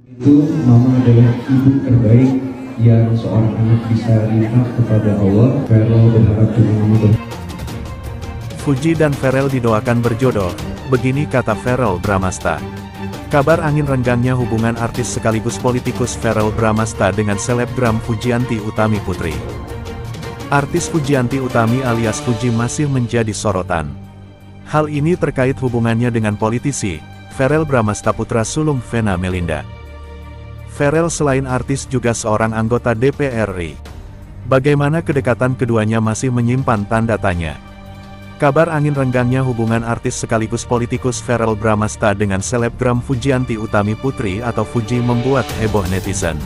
Itu mama adalah ibu terbaik yang seorang anak bisa lihat kepada Allah. Farel berharap juga mama Fuji dan Farel didoakan berjodoh, begini kata Verrell Bramasta. Kabar angin renggangnya hubungan artis sekaligus politikus Verrell Bramasta dengan selebgram Fujianti Utami Putri. Artis Fujianti Utami alias Fuji masih menjadi sorotan. Hal ini terkait hubungannya dengan politisi, Verrell Bramasta putra sulung Vena Melinda. Verrell selain artis juga seorang anggota DPR RI. Bagaimana kedekatan keduanya masih menyimpan tanda tanya. Kabar angin renggangnya hubungan artis sekaligus politikus Verrell Bramasta dengan selebgram Fujianti Utami Putri atau Fuji membuat heboh netizen.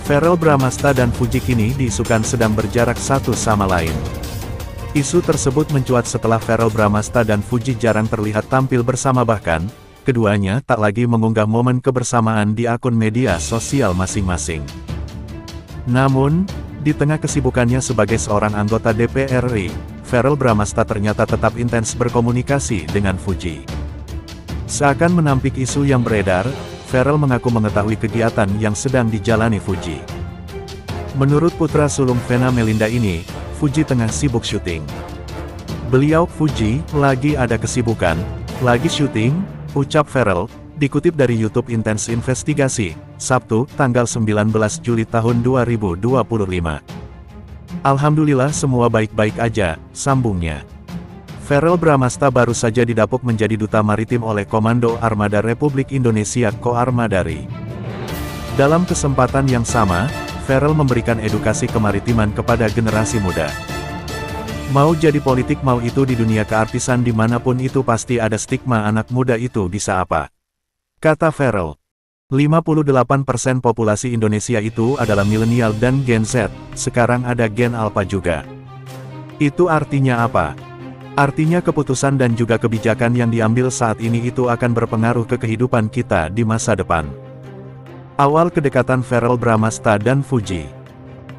Verrell Bramasta dan Fuji kini diisukan sedang berjarak satu sama lain. Isu tersebut mencuat setelah Verrell Bramasta dan Fuji jarang terlihat tampil bersama, bahkan keduanya tak lagi mengunggah momen kebersamaan di akun media sosial masing-masing. Namun, di tengah kesibukannya sebagai seorang anggota DPR RI, Verrell Bramasta ternyata tetap intens berkomunikasi dengan Fuji. Seakan menampik isu yang beredar, Verrell mengaku mengetahui kegiatan yang sedang dijalani Fuji. Menurut putra sulung Vena Melinda ini, Fuji tengah sibuk syuting. Beliau, Fuji, lagi ada kesibukan, lagi syuting, ucap Verrell, dikutip dari YouTube Intens Investigasi, Sabtu, tanggal 19 Juli tahun 2025. Alhamdulillah semua baik-baik aja, sambungnya. Verrell Bramasta baru saja didapuk menjadi Duta Maritim oleh Komando Armada Republik Indonesia Koarmadari. Dalam kesempatan yang sama, Verrell memberikan edukasi kemaritiman kepada generasi muda. Mau jadi politik mau itu di dunia keartisan dimanapun itu pasti ada stigma anak muda itu bisa apa. Kata Verrell. 58% populasi Indonesia itu adalah milenial dan Gen Z, sekarang ada Gen Alpha juga. Itu artinya apa? Artinya keputusan dan juga kebijakan yang diambil saat ini itu akan berpengaruh ke kehidupan kita di masa depan. Awal kedekatan Verrell Bramasta dan Fuji.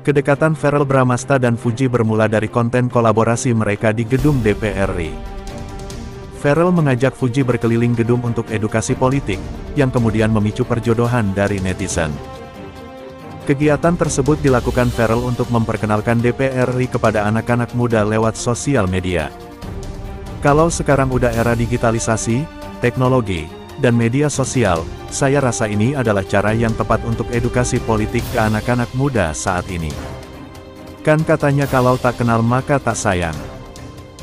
Kedekatan Verrell Bramasta dan Fuji bermula dari konten kolaborasi mereka di gedung DPR RI. Verrell mengajak Fuji berkeliling gedung untuk edukasi politik, yang kemudian memicu perjodohan dari netizen. Kegiatan tersebut dilakukan Verrell untuk memperkenalkan DPR RI kepada anak-anak muda lewat sosial media. Kalau sekarang udah era digitalisasi, teknologi, dan media sosial, saya rasa ini adalah cara yang tepat untuk edukasi politik ke anak-anak muda saat ini. Kan katanya kalau tak kenal maka tak sayang.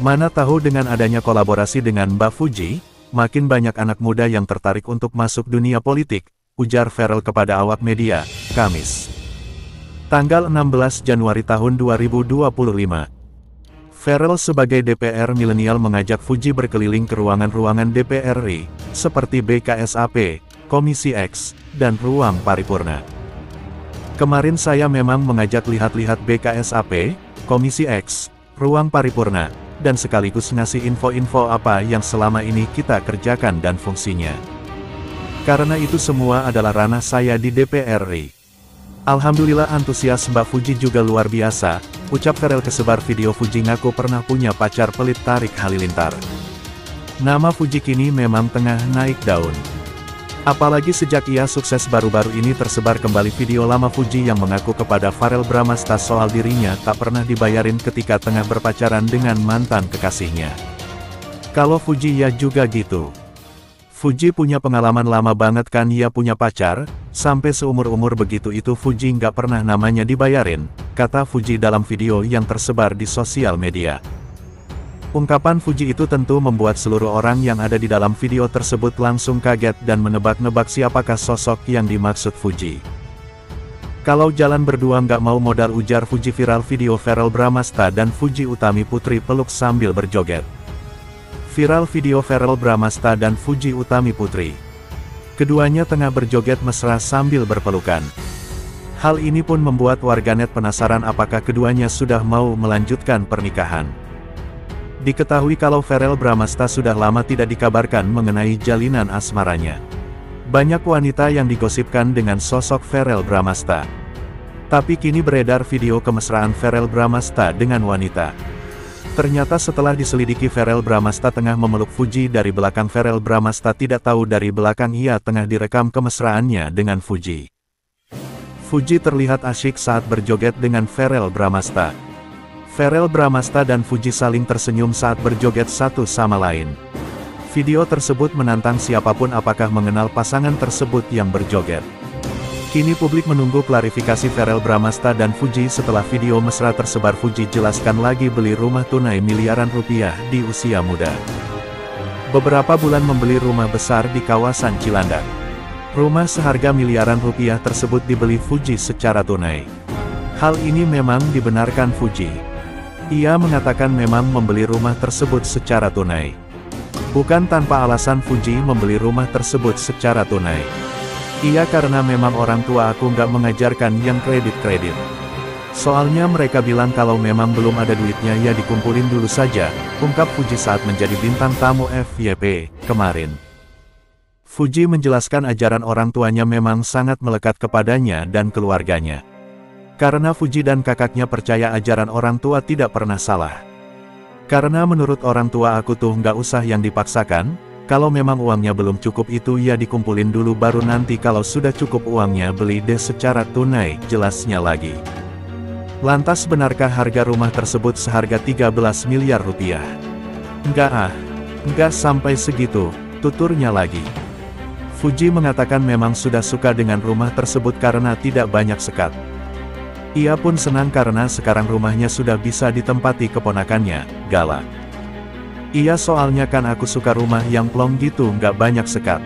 Mana tahu dengan adanya kolaborasi dengan Mbak Fuji, makin banyak anak muda yang tertarik untuk masuk dunia politik, ujar Verrell kepada awak media, Kamis. Tanggal 16 Januari tahun 2025. Verrell sebagai DPR milenial mengajak Fuji berkeliling ke ruangan-ruangan DPR RI, seperti BKSAP, Komisi X, dan ruang paripurna. Kemarin saya memang mengajak lihat-lihat BKSAP, Komisi X, ruang paripurna, dan sekaligus ngasih info-info apa yang selama ini kita kerjakan dan fungsinya. Karena itu semua adalah ranah saya di DPR RI. Alhamdulillah antusias Mbak Fuji juga luar biasa, ucap Verrell kesebar video. Fuji ngaku pernah punya pacar pelit tarik halilintar. Nama Fuji kini memang tengah naik daun. Apalagi sejak ia sukses baru-baru ini tersebar kembali video lama Fuji yang mengaku kepada Verrell Bramasta soal dirinya tak pernah dibayarin ketika tengah berpacaran dengan mantan kekasihnya. Kalau Fuji ya juga gitu. Fuji punya pengalaman lama banget kan, ia punya pacar, sampai seumur-umur begitu itu Fuji nggak pernah namanya dibayarin, kata Fuji dalam video yang tersebar di sosial media. Ungkapan Fuji itu tentu membuat seluruh orang yang ada di dalam video tersebut langsung kaget dan menebak-nebak siapakah sosok yang dimaksud Fuji. Kalau jalan berdua nggak mau modal, ujar Fuji. Viral video Verrell Bramasta dan Fuji Utami Putri peluk sambil berjoget. Viral video Verrell Bramasta dan Fuji Utami Putri. Keduanya tengah berjoget mesra sambil berpelukan. Hal ini pun membuat warganet penasaran apakah keduanya sudah mau melanjutkan pernikahan. Diketahui kalau Verrell Bramasta sudah lama tidak dikabarkan mengenai jalinan asmaranya. Banyak wanita yang digosipkan dengan sosok Verrell Bramasta. Tapi kini beredar video kemesraan Verrell Bramasta dengan wanita. Ternyata setelah diselidiki Verrell Bramasta tengah memeluk Fuji dari belakang. Verrell Bramasta tidak tahu dari belakang ia tengah direkam kemesraannya dengan Fuji. Fuji terlihat asyik saat berjoget dengan Verrell Bramasta. Verrell Bramasta dan Fuji saling tersenyum saat berjoget satu sama lain. Video tersebut menantang siapapun apakah mengenal pasangan tersebut yang berjoget. Kini publik menunggu klarifikasi Verrell Bramasta dan Fuji setelah video mesra tersebar. Fuji jelaskan lagi beli rumah tunai miliaran rupiah di usia muda. Beberapa bulan membeli rumah besar di kawasan Cilandak. Rumah seharga miliaran rupiah tersebut dibeli Fuji secara tunai. Hal ini memang dibenarkan Fuji. Ia mengatakan memang membeli rumah tersebut secara tunai. Bukan tanpa alasan Fuji membeli rumah tersebut secara tunai. Iya, karena memang orang tua aku nggak mengajarkan yang kredit-kredit. Soalnya mereka bilang kalau memang belum ada duitnya ya dikumpulin dulu saja, ungkap Fuji saat menjadi bintang tamu FYP kemarin. Fuji menjelaskan ajaran orang tuanya memang sangat melekat kepadanya dan keluarganya. Karena Fuji dan kakaknya percaya ajaran orang tua tidak pernah salah. Karena menurut orang tua aku tuh nggak usah yang dipaksakan, kalau memang uangnya belum cukup itu ya dikumpulin dulu baru nanti kalau sudah cukup uangnya beli deh secara tunai, jelasnya lagi. Lantas benarkah harga rumah tersebut seharga 13 miliar rupiah? Enggak sampai segitu, tuturnya lagi. Fuji mengatakan memang sudah suka dengan rumah tersebut karena tidak banyak sekat. Ia pun senang karena sekarang rumahnya sudah bisa ditempati keponakannya, Gala. Iya, soalnya kan aku suka rumah yang plong gitu nggak banyak sekat.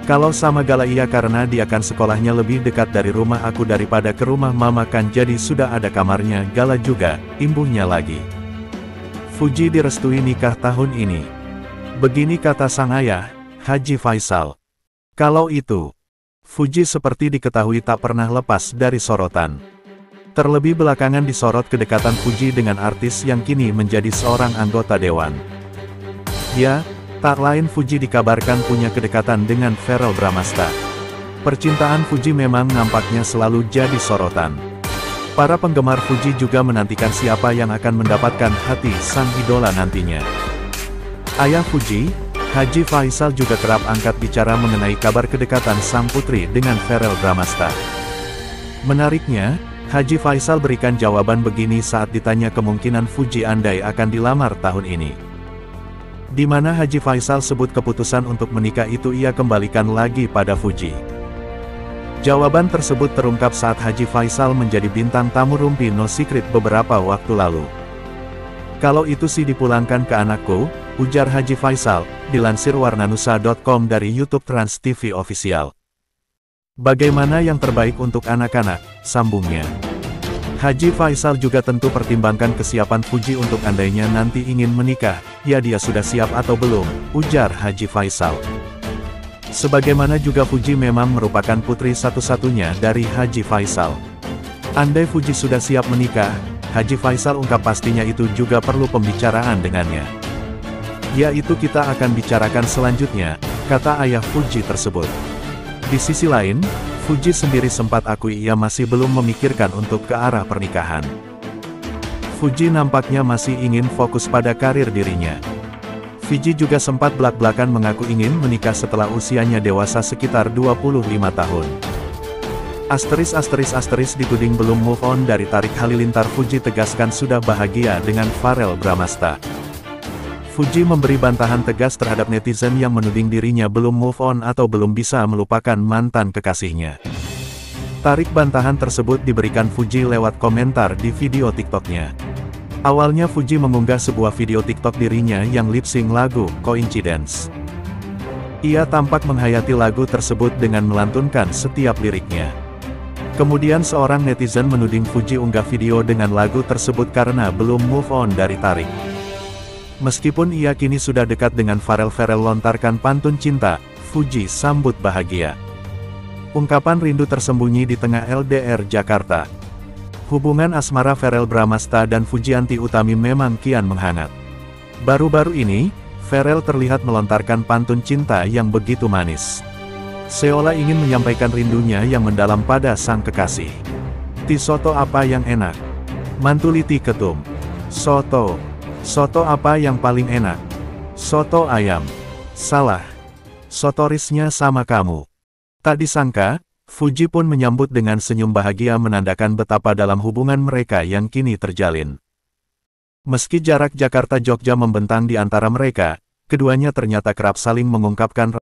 Kalau sama Gala iya karena dia kan sekolahnya lebih dekat dari rumah aku daripada ke rumah mama kan jadi sudah ada kamarnya. Gala juga, imbuhnya lagi. Fuji direstui nikah tahun ini. Begini kata sang ayah, Haji Faisal. Kalau itu, Fuji seperti diketahui tak pernah lepas dari sorotan. Terlebih belakangan disorot kedekatan Fuji dengan artis yang kini menjadi seorang anggota dewan. Ya, tak lain Fuji dikabarkan punya kedekatan dengan Verrell Bramasta. Percintaan Fuji memang nampaknya selalu jadi sorotan. Para penggemar Fuji juga menantikan siapa yang akan mendapatkan hati sang idola nantinya. Ayah Fuji, Haji Faisal juga kerap angkat bicara mengenai kabar kedekatan sang putri dengan Verrell Bramasta. Menariknya, Haji Faisal berikan jawaban begini saat ditanya kemungkinan Fuji andai akan dilamar tahun ini. Di mana Haji Faisal sebut keputusan untuk menikah itu ia kembalikan lagi pada Fuji. Jawaban tersebut terungkap saat Haji Faisal menjadi bintang tamu Rumpi No Secret beberapa waktu lalu. Kalau itu sih dipulangkan ke anakku, ujar Haji Faisal, dilansir warnanusa.com dari YouTube Trans TV Official. Bagaimana yang terbaik untuk anak-anak, sambungnya. Haji Faisal juga tentu pertimbangkan kesiapan Fuji untuk andainya nanti ingin menikah, ya dia sudah siap atau belum, ujar Haji Faisal. Sebagaimana juga Fuji memang merupakan putri satu-satunya dari Haji Faisal. Andai Fuji sudah siap menikah, Haji Faisal ungkap pastinya itu juga perlu pembicaraan dengannya. Ya itu kita akan bicarakan selanjutnya, kata ayah Fuji tersebut. Di sisi lain, Fuji sendiri sempat akui ia masih belum memikirkan untuk ke arah pernikahan. Fuji nampaknya masih ingin fokus pada karir dirinya. Fuji juga sempat belak-belakan mengaku ingin menikah setelah usianya dewasa sekitar 25 tahun. Asterisk dituding belum move on dari Tarik Halilintar. Fuji tegaskan sudah bahagia dengan Verrell Bramasta. Fuji memberi bantahan tegas terhadap netizen yang menuding dirinya belum move on atau belum bisa melupakan mantan kekasihnya. Tarik bantahan tersebut diberikan Fuji lewat komentar di video TikToknya. Awalnya Fuji mengunggah sebuah video TikTok dirinya yang lip-sync lagu Coincidence. Ia tampak menghayati lagu tersebut dengan melantunkan setiap liriknya. Kemudian seorang netizen menuding Fuji unggah video dengan lagu tersebut karena belum move on dari Tarik. Meskipun ia kini sudah dekat dengan Verrell lontarkan pantun cinta, Fuji sambut bahagia. Ungkapan rindu tersembunyi di tengah LDR Jakarta. Hubungan asmara Verrell Bramasta dan Fujianti Utami memang kian menghangat. Baru-baru ini, Verrell terlihat melontarkan pantun cinta yang begitu manis. Seolah ingin menyampaikan rindunya yang mendalam pada sang kekasih. Ti soto apa yang enak? Mantuliti ketum. Soto. Soto apa yang paling enak? Soto ayam. Salah. Sotorisnya sama kamu. Tak disangka, Fuji pun menyambut dengan senyum bahagia menandakan betapa dalam hubungan mereka yang kini terjalin. Meski jarak Jakarta-Jogja membentang di antara mereka, keduanya ternyata kerap saling mengungkapkan